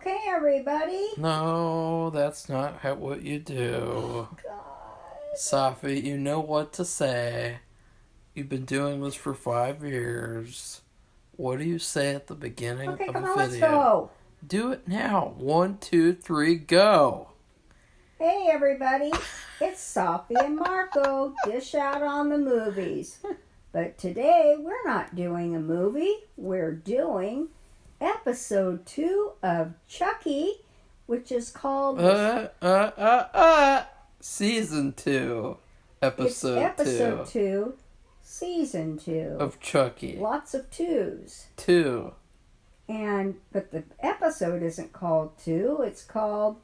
Okay, everybody. No, that's not what you do. God. Safi, you know what to say. You've been doing this for 5 years. What do you say at the beginning Okay, of come a on, let's video? go. Do it now. 1, 2, 3, go. Hey, everybody. It's Safi and Marco. Dish out on the movies. But today, we're not doing a movie. We're doing episode 2 of Chucky, which is called... Season 2. Episode 2. It's episode 2, season 2. Of Chucky. Lots of twos. 2. But the episode isn't called 2. It's called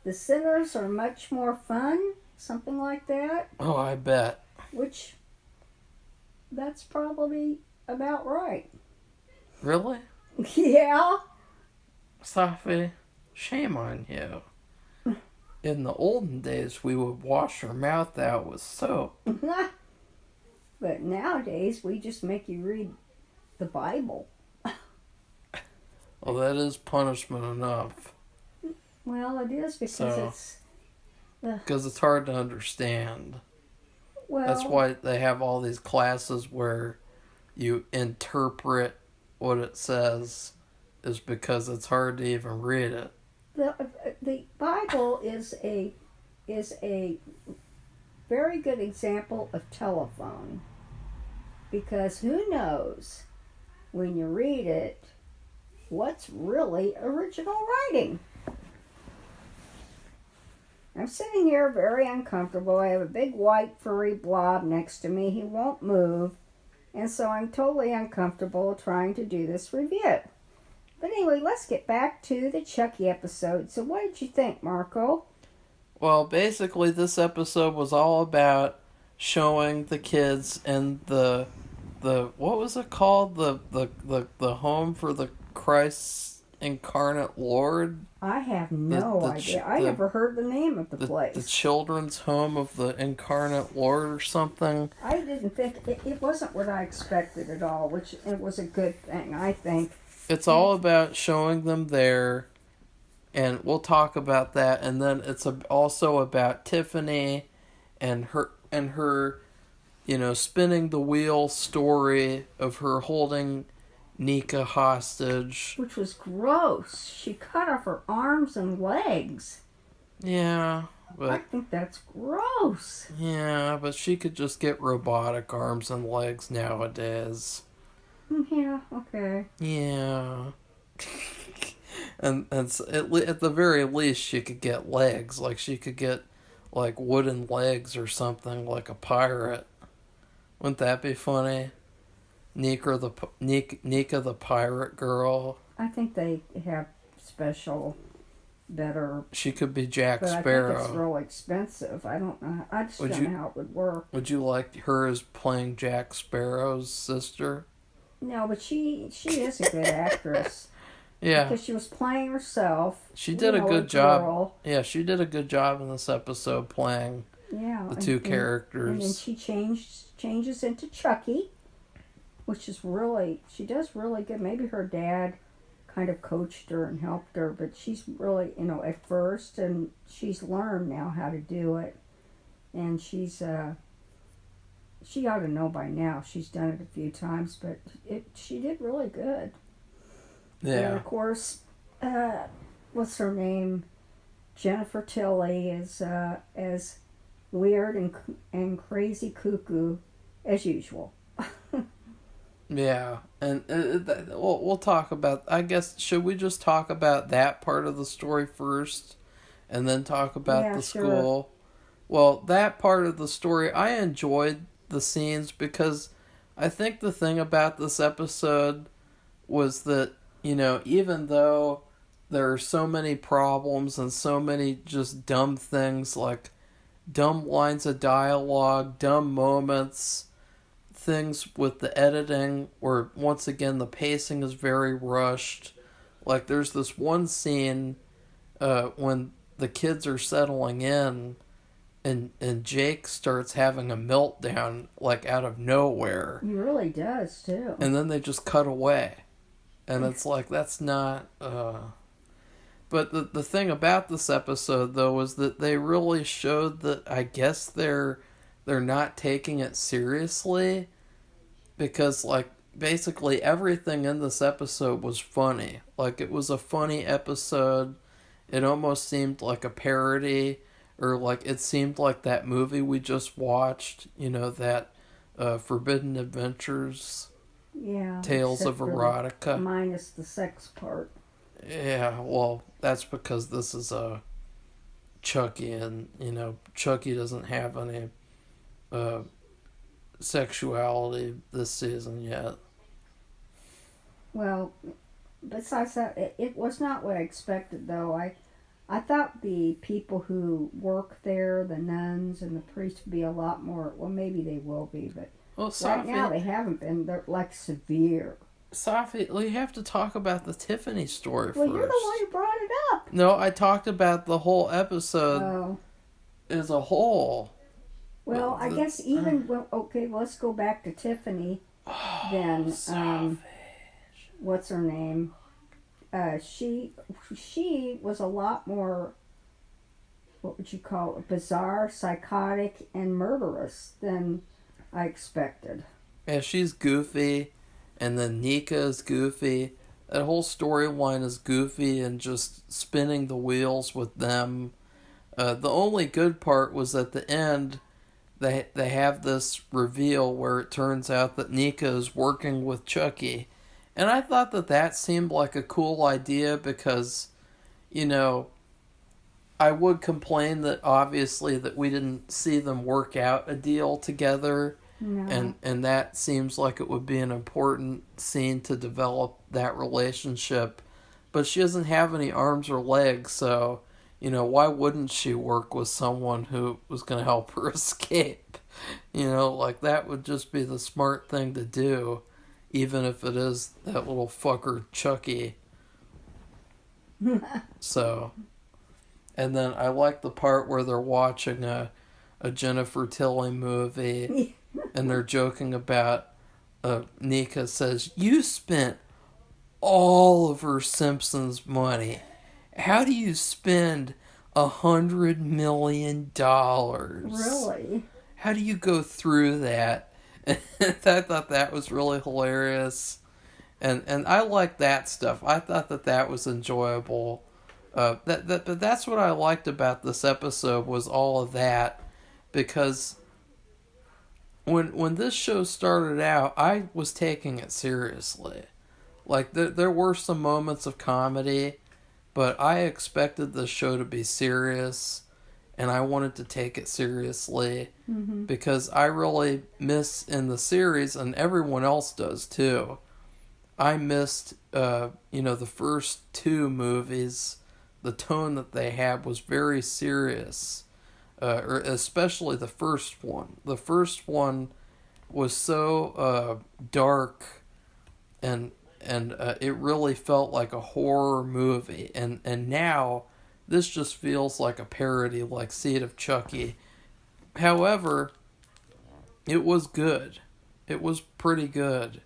The Sinners Are Much More Fun. Something like that. Oh, I bet. Which, that's probably about right. Really? Yeah. Safi, shame on you. In the olden days, we would wash our mouth out with soap. But nowadays, we just make you read the Bible. Well, that is punishment enough. Well, it is because Because it's hard to understand. well, That's why they have all these classes where you interpret what it says, is because it's hard to even read it. the Bible is a very good example of telephone, because who knows when you read it what's really original writing. I'm sitting here very uncomfortable. I have a big white furry blob next to me. He won't move, and so I'm totally uncomfortable trying to do this review. But anyway, let's get back to the Chucky episode. So what did you think, Marco? Well, basically, this episode was all about showing the kids and the what was it called? The home for the Christ Incarnate Lord? I have no idea. I never heard the name of the place. The children's home of the Incarnate Lord or something. I didn't think, it wasn't what I expected at all, which it was a good thing, I think. It's all about showing them there, and we'll talk about that. And then it's also about Tiffany and her, spinning the wheel story of her holding Nika hostage. Which was gross. She cut off her arms and legs. Yeah, I but think that's gross. yeah, but she could just get robotic arms and legs nowadays. Yeah, okay. Yeah. and at the very least, she could get legs. Like, she could get, like, wooden legs or something, like a pirate. Wouldn't that be funny? Nika the pirate girl. I think they have special, better... She could be Jack but Sparrow. I think it's real expensive. I don't know. I just don't know how it would work. Would you like her as playing Jack Sparrow's sister? No, but she is a good actress. Yeah. Because she was playing herself. She did a good job. Girl. Yeah, she did a good job in this episode playing the two characters. And then she changes into Chucky, which is she does really good. Maybe her dad kind of coached her and helped her, but she's really, at first, and she's learned now how to do it. And she ought to know by now. She's done it a few times, but she did really good. Yeah. And of course, what's her name? Jennifer Tilly is as weird and crazy cuckoo as usual. Yeah, and we'll talk about... I guess, should we just talk about that part of the story first, and then talk about the school? Well, that part of the story, I enjoyed the scenes, because I think the thing about this episode was that, even though there are so many problems and so many just dumb things, like dumb lines of dialogue, dumb moments, things with the editing where, once again, the pacing is very rushed. Like, there's this one scene when the kids are settling in, and Jake starts having a meltdown, like, out of nowhere. He really does, too. And then they just cut away. And it's like, that's not... But the thing about this episode, though, was that they really showed that I guess they're not taking it seriously, because, like, basically everything in this episode was funny. Like, it was a funny episode. It almost seemed like a parody, or like it seemed like that movie we just watched, that Forbidden Adventures. Yeah. Tales of Erotica. Minus the sex part. Yeah, well, that's because this is a Chucky, and Chucky doesn't have any sexuality this season yet. Well, besides that, it was not what I expected, though. I thought the people who work there, the nuns and the priests, would be a lot more. Well, maybe they will be, but right now they haven't been. They're like severe. Safi, we have to talk about the Tiffany story first. Well, you're the one who brought it up. No, I talked about the whole episode as a whole. Well, I guess even okay, let's go back to Tiffany. Then, what's her name? She was a lot more, what would you call it, bizarre, psychotic, and murderous than I expected. Yeah, she's goofy. And then Nika is goofy. That whole storyline is goofy and just spinning the wheels with them. The only good part was at the end, they have this reveal where it turns out that Nika is working with Chucky. And I thought that seemed like a cool idea because, I would complain that obviously that we didn't see them work out a deal together. No. And that seems like it would be an important scene to develop that relationship. But she doesn't have any arms or legs, so, why wouldn't she work with someone who was going to help her escape? Like, that would just be the smart thing to do, even if it is that little fucker Chucky. So, and then I like the part where they're watching a Jennifer Tilly movie. And they're joking about, Nika says, "You spent all of her Simpsons money. How do you spend $100 million? Really? How do you go through that?" And I thought that was really hilarious. And I like that stuff. I thought that was enjoyable. But that's what I liked about this episode was all of that. Because when this show started out, I was taking it seriously. Like, there were some moments of comedy, but I expected the show to be serious, and I wanted to take it seriously, because I really miss in the series, and everyone else does too, I missed, the first two movies, the tone that they had was very serious. Or especially the first one. The first one was so dark, and it really felt like a horror movie. And now this just feels like a parody, like Seed of Chucky. However, it was good. It was pretty good.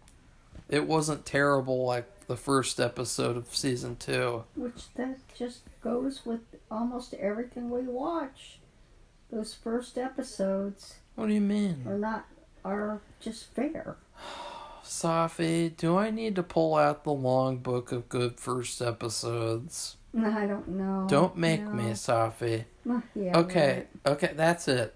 It wasn't terrible like the first episode of season 2. Which that just goes with almost everything we watch. Those first episodes. What do you mean? Are just fair. Safi, do I need to pull out the long book of good first episodes? No, I don't know. Don't make me, Safi. Yeah. Okay, right. okay, that's it.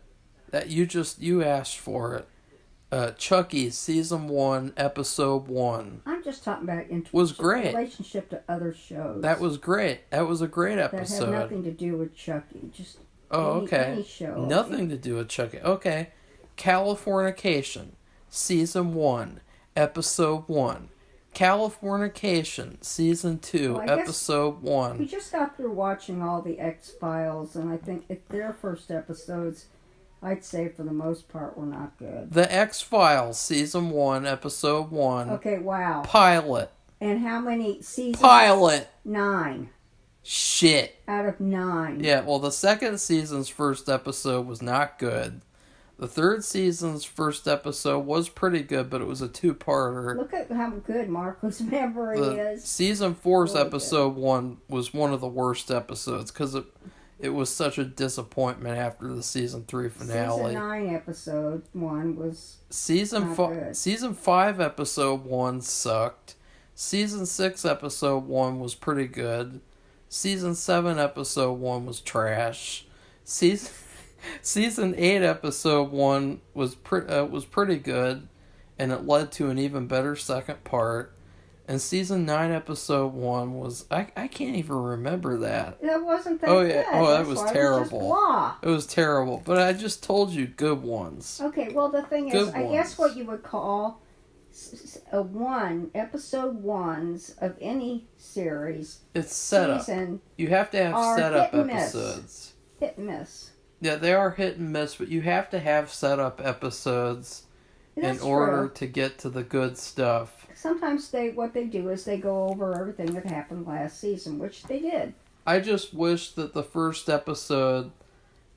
That you asked for it. Chucky, season 1, episode 1. I'm just talking about was great. Relationship to other shows. That was great. That was a great episode. That had nothing to do with Chucky. Just any show. Nothing to do with Chucky. Okay. Californication, season 1, episode 1. Californication, season 2, episode 1. We just got through watching all the X-Files, and I think their first episodes, I'd say for the most part, were not good. The X-Files, season 1, episode 1. Okay, wow. Pilot. And how many seasons? Pilot. 9. Shit. Out of 9. Yeah, well, the second season's first episode was not good. The third season's first episode was pretty good, but it was a two-parter. Look at how good Marco's memory is. Season 4's really episode 1 was one of the worst episodes because it was such a disappointment after the season 3 finale. Season 9 episode 1 was Season 5 episode 1 sucked. Season 6 episode 1 was pretty good. Season 7 episode 1 was trash. Season 8 episode 1 was pretty good, and it led to an even better second part. And season 9 episode 1 was I can't even remember that. It wasn't that good. That was terrible. It was terrible. But I just told you good ones. Okay, well the thing is, I guess what you would call episode 1s of any series. It's setup. You have to have setup episodes. Hit and miss. Yeah, they are hit and miss, but you have to have setup episodes in order to get to the good stuff. Sometimes what they do is they go over everything that happened last season, which they did. I just wish that the first episode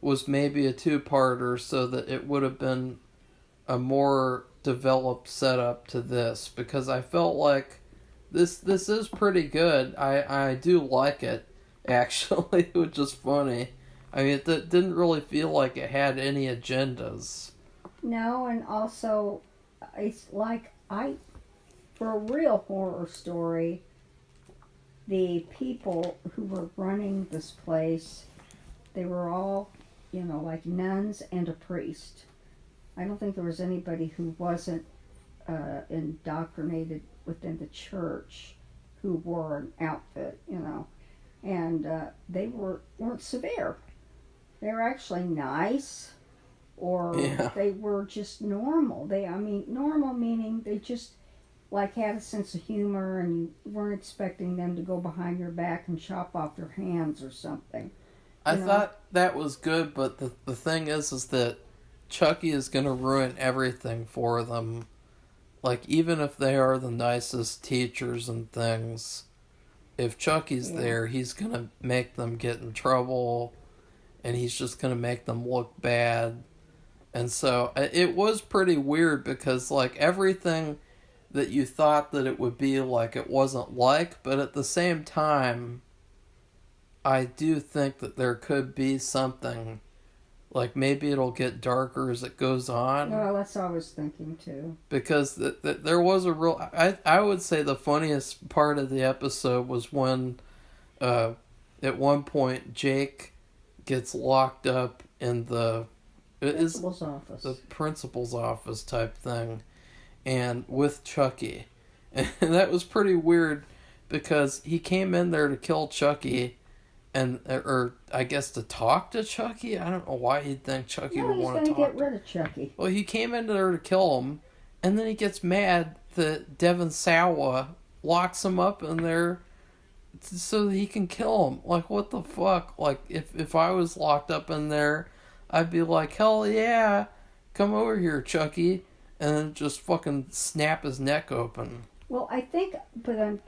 was maybe a two-parter so that it would have been a more developed setup to this, because I felt like this is pretty good. I do like it, actually, which is funny. I mean, it didn't really feel like it had any agendas. No, and also, it's like, for a real horror story, the people who were running this place, they were all, like nuns and a priest. I don't think there was anybody who wasn't indoctrinated within the church who wore an outfit, and they weren't severe. They were actually nice, or they were just normal. Normal meaning they just had a sense of humor, and you weren't expecting them to go behind your back and chop off your hands or something. I thought that was good, but the thing is that Chucky is going to ruin everything for them. Like, even if they are the nicest teachers and things, if Chucky's there, he's going to make them get in trouble. And he's just going to make them look bad. And so it was pretty weird because, everything that you thought that it would be like, it wasn't like. But at the same time, I do think that there could be something. Like, maybe it'll get darker as it goes on. Well, that's what I was thinking, too. Because there was a real... I would say the funniest part of the episode was when, at one point, Jake gets locked up in the principal's office type thing, and with Chucky, and that was pretty weird because he came in there to kill Chucky, or I guess to talk to Chucky. I don't know why he'd think Chucky would want to talk. He's going to get rid of Chucky. Well, he came in there to kill him, and then he gets mad that Devon Sawa locks him up in there so that he can kill him. Like, what the fuck? Like, if I was locked up in there, I'd be like, hell yeah, come over here, Chucky, and then just fucking snap his neck open. Well, I think the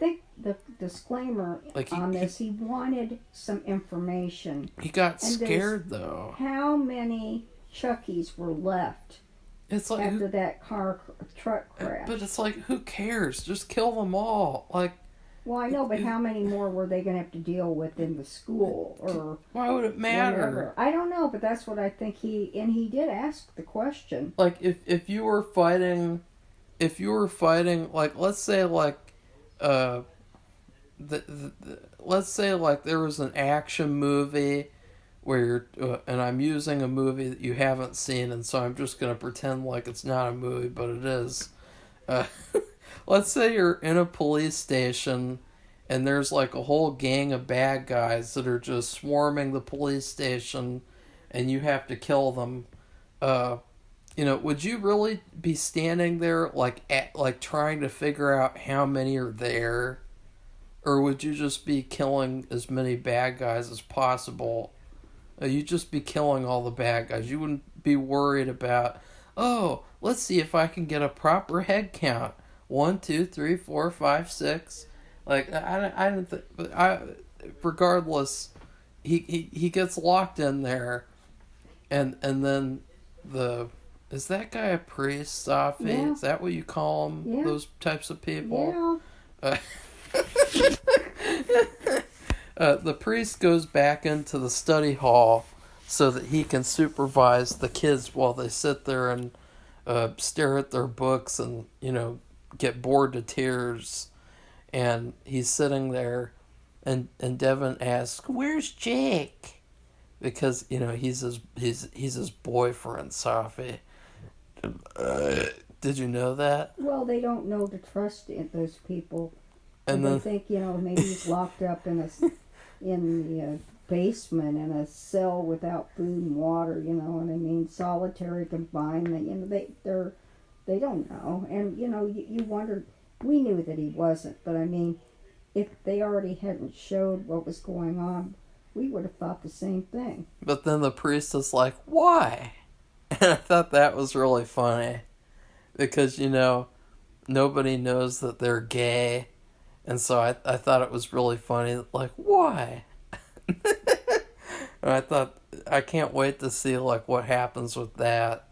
disclaimer on this, he wanted some information. He got scared, though. How many Chuckies were left after that truck crash? But it's like, who cares? Just kill them all. Like, well, I know, but how many more were they going to have to deal with in the school? Or why would it matter? Whatever? I don't know, but that's what I think he did ask the question. Like, if you were fighting, like, let's say, like, let's say, like, there was an action movie where you're, and I'm using a movie that you haven't seen, and so I'm just going to pretend like it's not a movie, but it is. Let's say you're in a police station and there's like a whole gang of bad guys that are just swarming the police station and you have to kill them. Would you really be standing there like trying to figure out how many are there? Or would you just be killing as many bad guys as possible? You'd just be killing all the bad guys. You wouldn't be worried about, let's see if I can get a proper head count. 1, 2, 3, 4, 5, 6. Like, I don't think, but regardless, he gets locked in there, and then the Is that guy a priest, Safi? Yeah. Is that what you call them? Yeah. Those types of people? Yeah. The priest goes back into the study hall so that he can supervise the kids while they sit there and stare at their books and, get bored to tears. And he's sitting there, and Devin asks, "Where's Jake?" Because he's his boyfriend, Safi. Did you know that? Well, they don't know to trust those people. And they then think, maybe he's locked up in the basement in a cell without food and water. You know what I mean? Solitary confinement. They don't know. And you wondered. We knew that he wasn't, but I mean, if they already hadn't showed what was going on, we would have thought the same thing. But then the priest is like, "Why?" And I thought that was really funny. Because, nobody knows that they're gay. And so I thought it was really funny. Like, why? And I thought, I can't wait to see, what happens with that.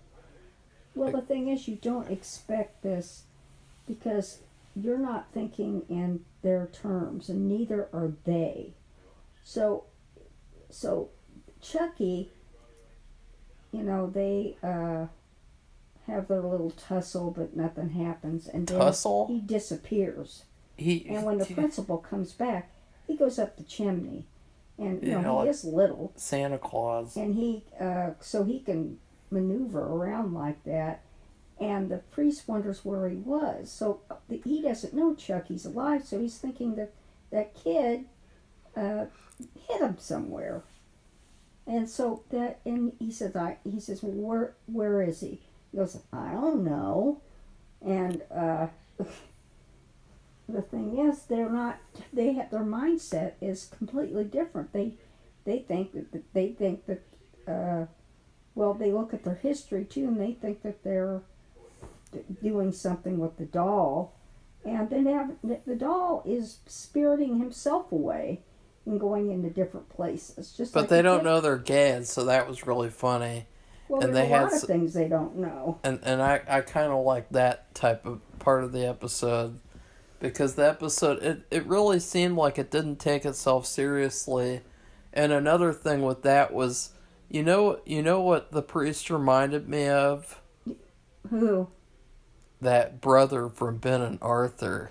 Well, the thing is, you don't expect this because you're not thinking in their terms, and neither are they. So Chucky, they have their little tussle, but nothing happens, and then Tussle? he disappears. And when the principal comes back, he goes up the chimney, and he is little. Santa Claus. And he so he can maneuver around like that. And the priest wonders where he was. So he doesn't know Chucky's alive, so he's thinking that kid hit him somewhere. And so he says, well, where is he? He goes, I don't know. And the thing is, their mindset is completely different. They think that they look at their history too, and they think that they're doing something with the doll, and then the doll is spiriting himself away and going into different places. But they don't know they're gay, and so that was really funny. Well, and there's a lot of things they don't know. And I kind of like that type of part of the episode, because the episode, it really seemed like it didn't take itself seriously. And another thing with that was, you know what the priest reminded me of? Who? That brother from Ben and Arthur.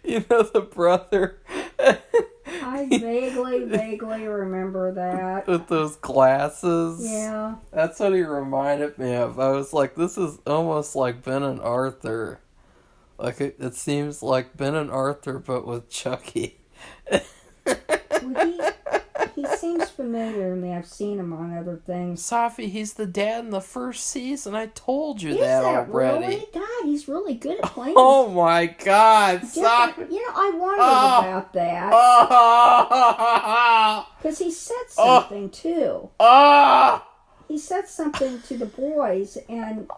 The brother. I vaguely remember that. With those glasses. Yeah. That's what he reminded me of. I was like, this is almost like Ben and Arthur. Like, it seems like Ben and Arthur, but with Chucky. Well, he seems familiar to me. I've seen him on other things. Safi, he's the dad in the first season. I told you that already. Really? God, he's really good at playing. Oh my God, Safi! I wondered about that. Because he said something too. He said something to the boys, and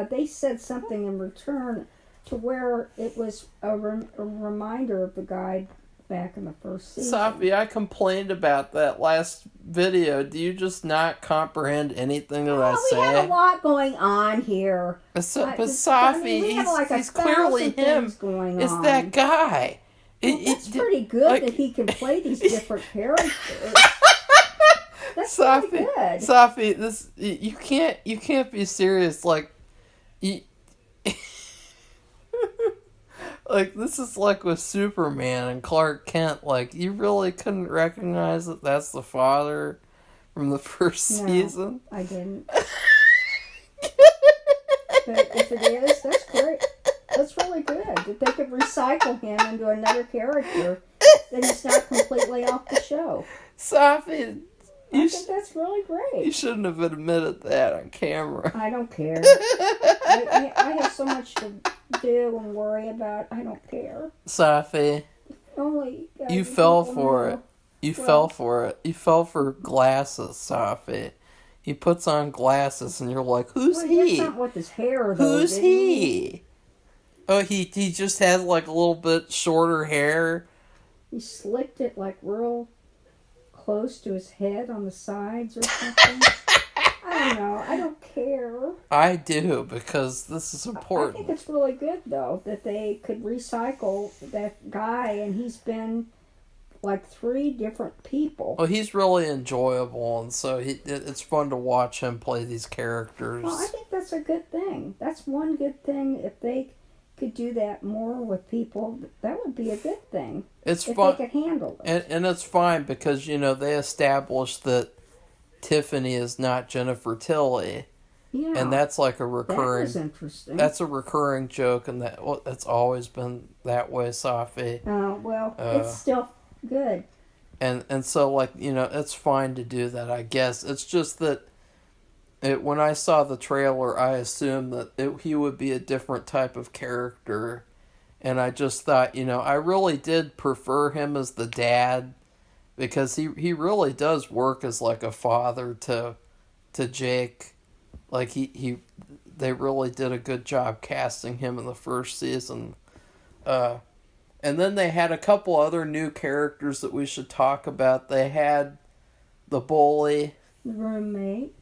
they said something in return to where it was a reminder of the guy back in the first season. Safi, I complained about that last video. Do you just not comprehend anything that I say? We have a lot going on here. But Safi, he's clearly him. It's that guy. Well, that's pretty good that he can play these different characters. That's pretty good. Safi, you can't be serious. Like, this is like with Superman and Clark Kent. Like, you really couldn't recognize that that's the father from the first season? I didn't. But if it is, that's great. That's really good. That they could recycle him into another character, then he's not completely off the show. Safi, I think that's really great. You shouldn't have admitted that on camera. I don't care. I have so much to do and worry about. I don't care. Safi, you fell for it. You fell for it. You fell for glasses, Safi. He puts on glasses, and you're like, "Who's he?" That's not with his hair, though. Who's he? Oh, he just has like a little bit shorter hair. He slicked it like real close to his head on the sides or something. I don't know. I don't care. I do, because this is important. I think it's really good, though, that they could recycle that guy, and he's been like 3 different people. Well, he's really enjoyable, and so it's fun to watch him play these characters. Well, I think that's a good thing. That's one good thing. If they could do that more with people, that would be a good thing. It's if fun. They could handle it. And it's fine because, they established that Tiffany is not Jennifer Tilly. Yeah. And that's like a recurring... That was interesting. That's a recurring joke, and that's always been that way, Safi. Well, it's still good. And so, it's fine to do that, I guess. It's just that when I saw the trailer, I assumed that he would be a different type of character. And I just thought, I really did prefer him as the dad, because he really does work as like a father to Jake. Like they really did a good job casting him in the first season. And then they had a couple other new characters that we should talk about. They had the bully. The roommate.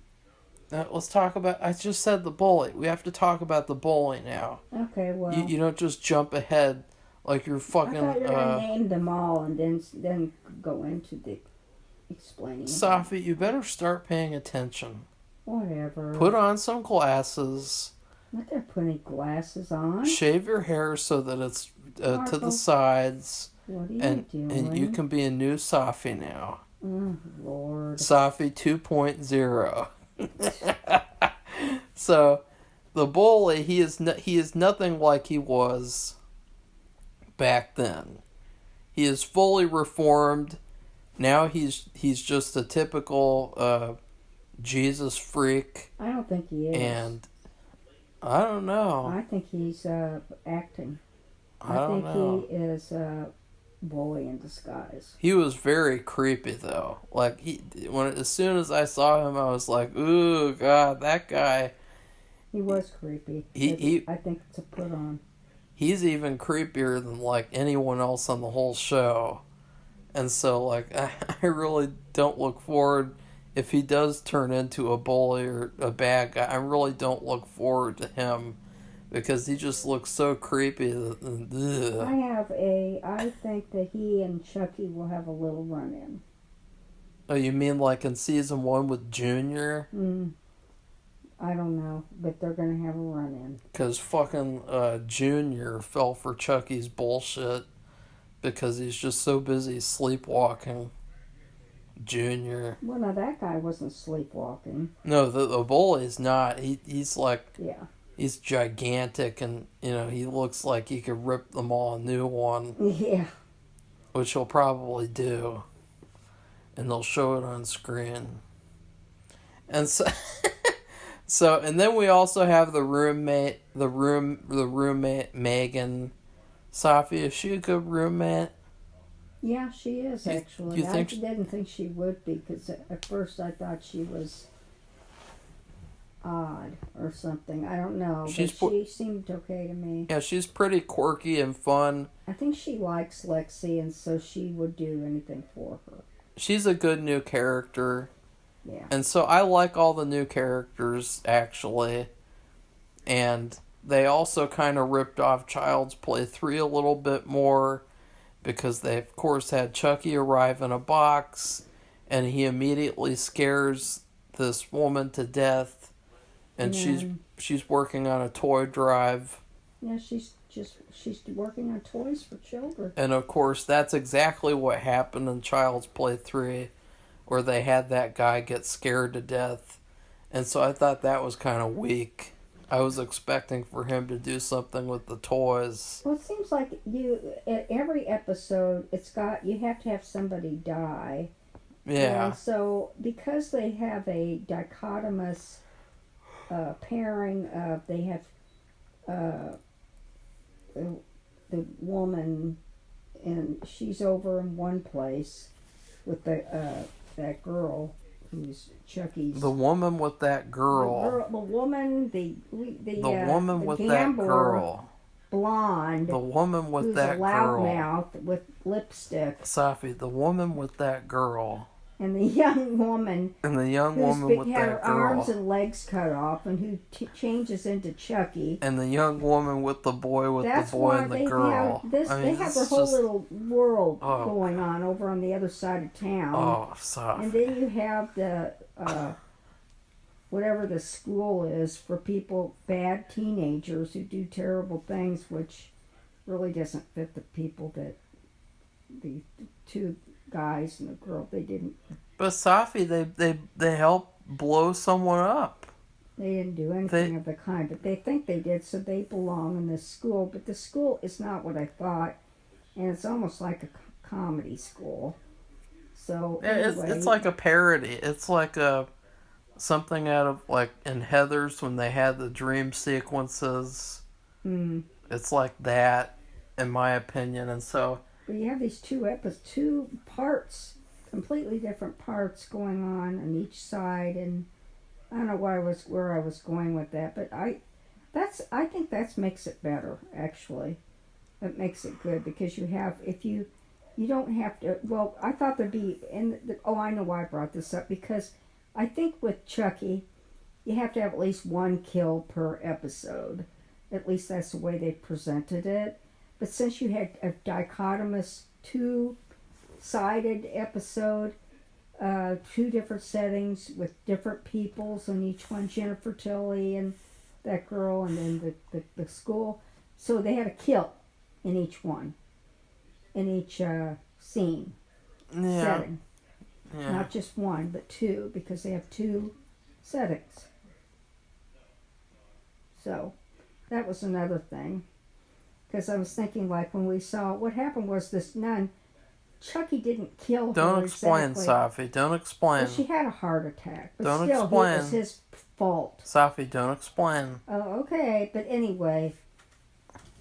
Let's talk about... I just said the bully. We have to talk about the bully now. Okay, well... You don't just jump ahead like you're fucking... I thought you were going to name them all and then go into the explaining. Safi, you better start paying attention. Whatever. Put on some glasses. I'm not going to put any glasses on. Shave your hair so that it's to the sides. What are you doing? And you can be a new Safi now. Oh, Lord. Safi 2.0. So, the bully, he is nothing like he was back then. He is fully reformed. Now he's just a typical Jesus freak. I don't think he is. And I don't know. I think he's acting. I think he is a bully in disguise. He was very creepy though. Like as soon as I saw him, I was like, "Ooh, God, that guy." He was creepy. I think it's a put on. He's even creepier than like anyone else on the whole show, and so like I really don't look forward. If he does turn into a bully or a bad guy, I really don't look forward to him because he just looks so creepy. I think that he and Chucky will have a little run-in. Oh, you mean like in season 1 with Junior? I don't know, but they're going to have a run-in. Because fucking Junior fell for Chucky's bullshit because he's just so busy sleepwalking. Junior. Well, no, that guy wasn't sleepwalking. No, the bully's not. He's like... Yeah. He's gigantic and, he looks like he could rip them all a new one. Yeah. Which he'll probably do. And they'll show it on screen. And so... and then we also have the roommate, Megan. Safi, is she a good roommate? Yeah, she is, actually. You think didn't think she would be, because at first I thought she was odd or something. I don't know, she seemed okay to me. Yeah, she's pretty quirky and fun. I think she likes Lexi, and so she would do anything for her. She's a good new character. Yeah. And so I like all the new characters, actually. And they also kind of ripped off Child's Play 3 a little bit more, because they, of course, had Chucky arrive in a box, and he immediately scares this woman to death, and she's working on a toy drive. Yeah, she's working on toys for children. And, of course, that's exactly what happened in Child's Play 3, where they had that guy get scared to death. And so I thought that was kind of weak. I was expecting for him to do something with the toys. Well, it seems like at every episode, you have to have somebody die. Yeah. And so, because they have a dichotomous pairing of, they have the woman, and she's over in one place with that girl who's Chucky's. The woman with that girl. The woman, the woman with that girl. Blonde. The woman with who's that a girl. loudmouth with lipstick. Safi, the woman with that girl. and the young woman with had that her arms girl. and legs cut off, and who changes into Chucky. And the young woman with the boy and the girl. They have their whole little world going on over on the other side of town. Oh, Safi. And then you have the whatever the school is for people, bad teenagers who do terrible things, which really doesn't fit the people that the two guys and the girl, they didn't. But Safi, they helped blow someone up. They didn't do anything of the kind, but they think they did, so they belong in this school. But the school is not what I thought, and it's almost like a comedy school. So anyway, it's like a parody. It's like something out of like in Heathers when they had the dream sequences. It's like that, in my opinion, and so. But you have these two parts, completely different parts going on each side, and I don't know where I was going with that, but I think that makes it better. Actually, it makes it good because you don't have to. Well, I thought there'd be I know why I brought this up, because I think with Chucky, you have to have at least one kill per episode. At least that's the way they presented it. But since you had a dichotomous two-sided episode, two different settings with different peoples on each one, Jennifer Tilly and that girl, and then the school. So they had a kill in each one, in each scene, setting. Yeah. Not just one, but two, because they have two settings. So that was another thing. Because I was thinking, like, when we saw what happened was this nun, Chucky didn't kill her. Don't explain, exactly. Safi. Don't explain. Well, she had a heart attack. But don't still, explain. It was his fault. Safi, don't explain. Oh, okay. But anyway,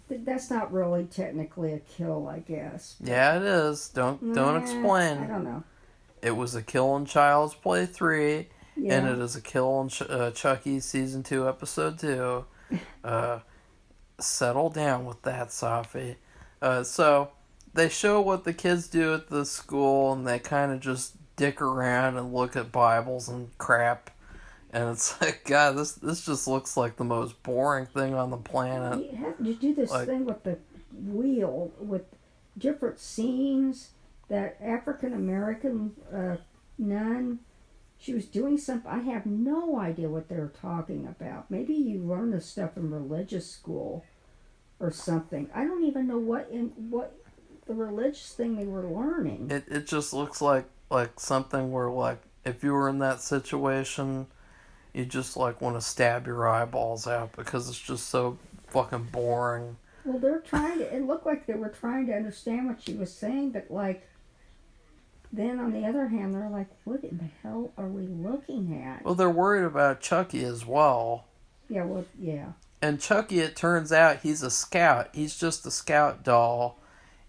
that's not really technically a kill, I guess. Yeah, it is. Don't explain. I don't know. It was a kill in Child's Play 3, yeah. And it is a kill in Chucky Season 2, Episode 2. Settle down with that, Safi. So, they show what the kids do at the school, and they kind of just dick around and look at Bibles and crap. And it's like, God, this just looks like the most boring thing on the planet. You do this thing with the wheel, with different scenes. That African-American nun, she was doing something. I have no idea what they were talking about. Maybe you learn this stuff in religious school or something. I don't even know what the religious thing they were learning. It just looks like something where, like, if you were in that situation, you just, like, want to stab your eyeballs out because it's just so fucking boring. Well, it looked like they were trying to understand what she was saying, but, like, then on the other hand, they're like, what in the hell are we looking at? Well, they're worried about Chucky as well. Yeah, well, yeah. And Chucky, it turns out, he's a scout. He's just a scout doll.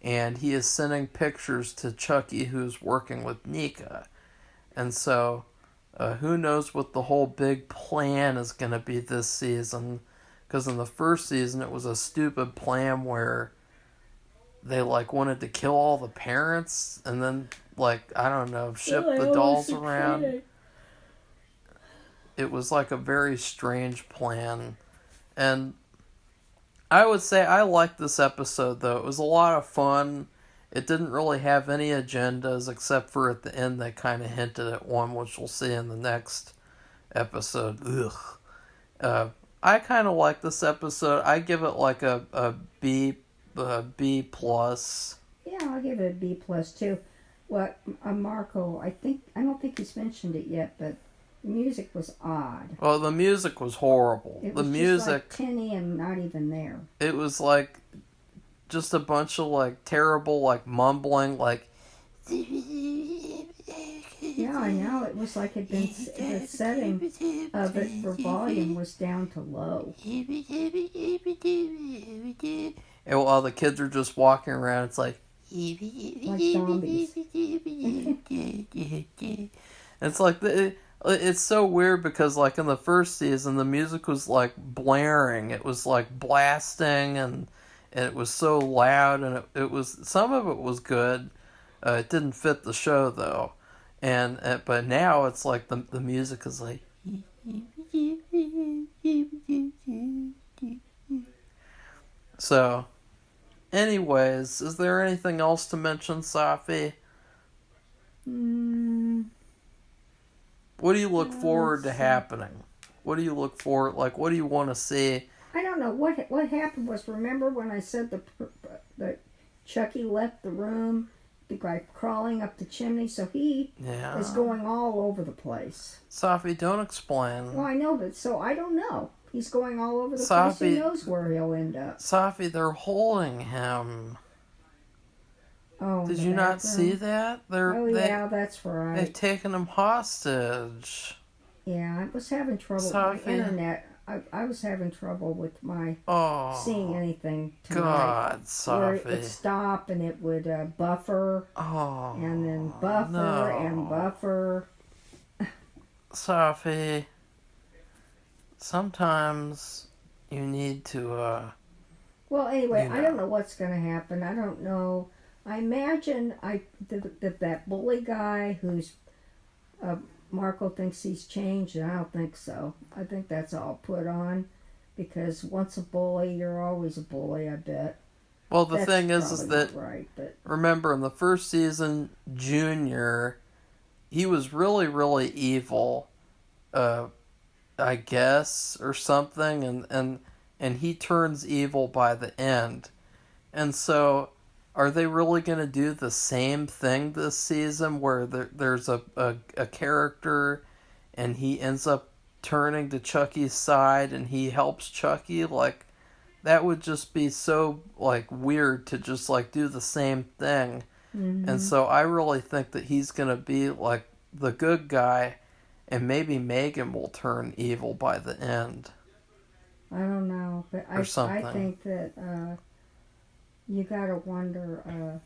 And he is sending pictures to Chucky, who's working with Nika. And so, who knows what the whole big plan is going to be this season. Because in the first season, it was a stupid plan where they, like, wanted to kill all the parents. And then, like, I don't know, ship the dolls around. It was, like, a very strange plan. And I would say I liked this episode, though. It was a lot of fun. It didn't really have any agendas, except for at the end they kind of hinted at one, which we'll see in the next episode. Ugh. I kind of like this episode. I give it like a B plus. Yeah, I'll give it a B plus too. What Marco? I don't think he's mentioned it yet, but the music was odd. Well, the music was horrible. It was just like tinny and not even there. It was like just a bunch of like terrible like mumbling like. Yeah, I know. It was like the setting of it for volume was down to low. And while the kids are just walking around, it's like zombies. It's like it's so weird because like in the first season the music was like blaring. It was like blasting and it was so loud and it was some of it was good. It didn't fit the show though. but now it's like the music is like. So, anyways, is there anything else to mention, Safi? What do you look forward to happening? What do you look forward, like, what do you want to see? I don't know. What happened was, remember when I said that Chucky left the room, the guy crawling up the chimney, so he is going all over the place. Safi, don't explain. Well, I know, but so I don't know. He's going all over the place. Who knows where he'll end up? Safi, they're holding him. Oh, did you not see that? Yeah, that's right. They've taken him hostage. Yeah, I was having trouble with my internet. I was having trouble with my seeing anything tonight. God, Safi. Where it would stop and it would buffer. And then buffer and buffer. Safi, sometimes you need to, Well, anyway, I don't know what's going to happen. I don't know. I imagine that bully guy who's Marco thinks he's changed, and I don't think so. I think that's all put on, because once a bully, you're always a bully, I bet. Well, the thing is that, right, but remember, in the first season, Junior, he was really, really evil, I guess, or something, and he turns evil by the end. And so, are they really going to do the same thing this season, where there's a character and he ends up turning to Chucky's side and he helps Chucky? Like, that would just be so, like, weird to just, like, do the same thing. Mm-hmm. And so I really think that he's going to be, like, the good guy, and maybe Megan will turn evil by the end. I don't know, but I think that you gotta wonder.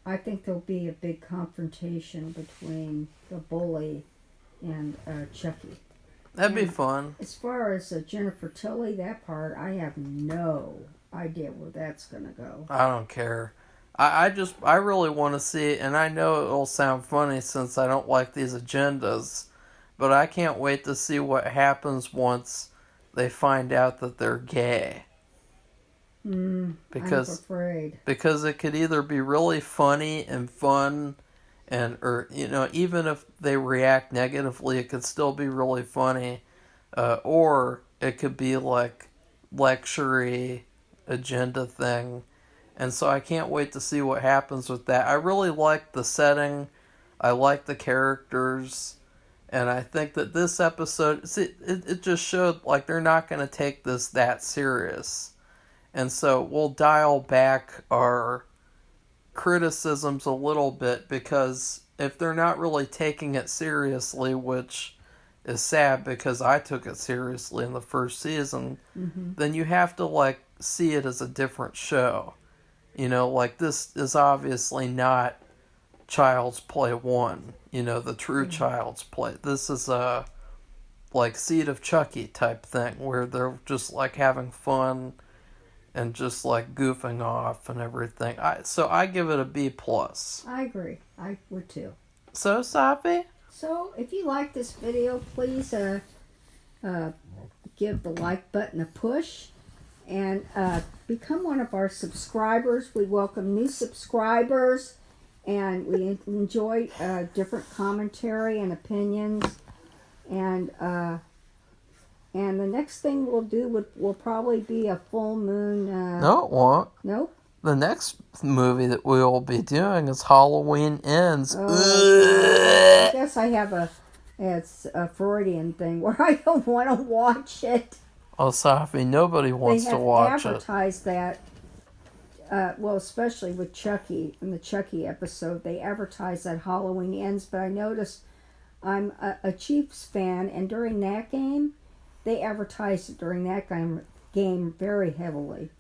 I think there'll be a big confrontation between the bully and Chucky. That'd be fun. As far as Jennifer Tilly, that part, I have no idea where that's gonna go. I don't care. I really want to see it, and I know it'll sound funny since I don't like these agendas, but I can't wait to see what happens once they find out that they're gay. Because, I'm afraid. Because it could either be really funny and fun, or even if they react negatively, it could still be really funny, or it could be like lecture-y agenda thing. And so I can't wait to see what happens with that. I really like the setting. I like the characters. And I think that this episode, it just showed like they're not going to take this that serious. And so we'll dial back our criticisms a little bit, because if they're not really taking it seriously, which is sad because I took it seriously in the first season, then you have to like see it as a different show. Like this is obviously not Child's Play 1, the true Child's Play. This is a like Seed of Chucky type thing where they're just like having fun and just like goofing off and everything. So I give it a B+. I agree. I would too. So, Safi? So, if you like this video, please give the like button a push and become one of our subscribers. We welcome new subscribers, and we enjoy different commentary and opinions. And the next thing we'll do will probably be a full moon. No, it won't. Nope. The next movie that we will be doing is Halloween Ends. I guess I have it's a Freudian thing where I don't want to watch it. Oh, Safi, nobody wants to watch it. They have advertised that. Well, especially with Chucky, in the Chucky episode, they advertised that Halloween Ends. But I noticed I'm a Chiefs fan, and during that game, they advertised it during that game very heavily,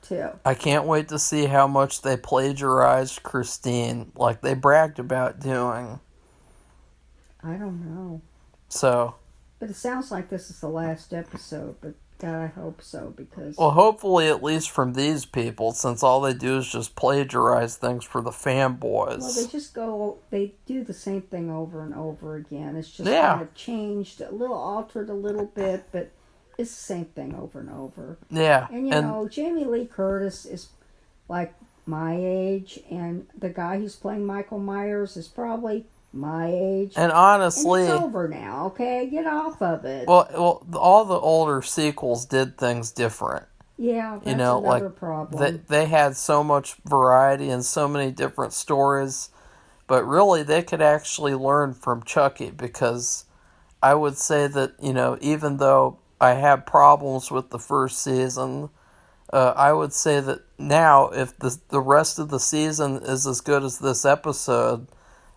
too. I can't wait to see how much they plagiarized Christine, like they bragged about doing. I don't know. So. But it sounds like this is the last episode, but God, I hope so, because... Well, hopefully at least from these people, since all they do is just plagiarize things for the fanboys. Well, they do the same thing over and over again. It's just Yeah. kind of changed, altered a little bit, but it's the same thing over and over. Yeah. And, you know, Jamie Lee Curtis is like my age, and the guy who's playing Michael Myers is probably my age. And honestly... And it's over now, okay? Get off of it. Well, all the older sequels did things different. Yeah, that's another problem. They had so much variety and so many different stories, but really they could actually learn from Chucky, because I would say that, you know, even though I had problems with the first season, I would say that now if the rest of the season is as good as this episode,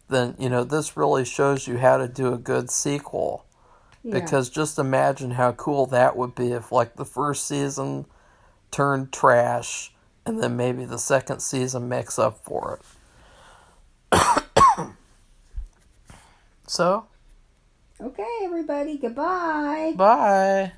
then, you know, this really shows you how to do a good sequel. Yeah. Because just imagine how cool that would be if, like, the first season turned trash, and then maybe the second season makes up for it. So? Okay, everybody, goodbye. Bye.